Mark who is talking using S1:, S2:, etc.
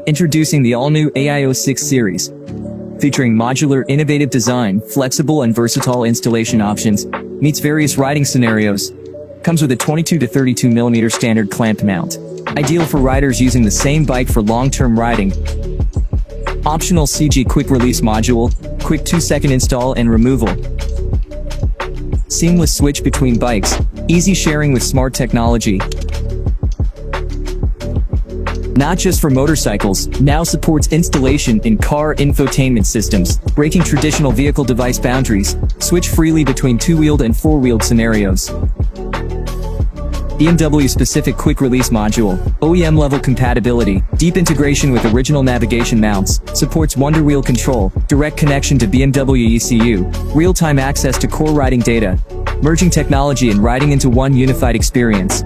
S1: Introducing the all-new AIO-6 series. Featuring modular, innovative design, flexible and versatile installation options, meets various riding scenarios. Comes with a 22 to 32 mm standard clamp mount. Ideal for riders using the same bike for long-term riding. Optional Chigee quick release module, quick 2-second install and removal. Seamless switch between bikes, easy sharing with smart technology. Not just for motorcycles, now supports installation in car infotainment systems, breaking traditional vehicle device boundaries. Switch freely between two-wheeled and four-wheeled scenarios. BMW-specific quick-release module, OEM-level compatibility, deep integration with original navigation mounts, supports wonder-wheel control, direct connection to BMW ECU, real-time access to core riding data, merging technology and riding into one unified experience.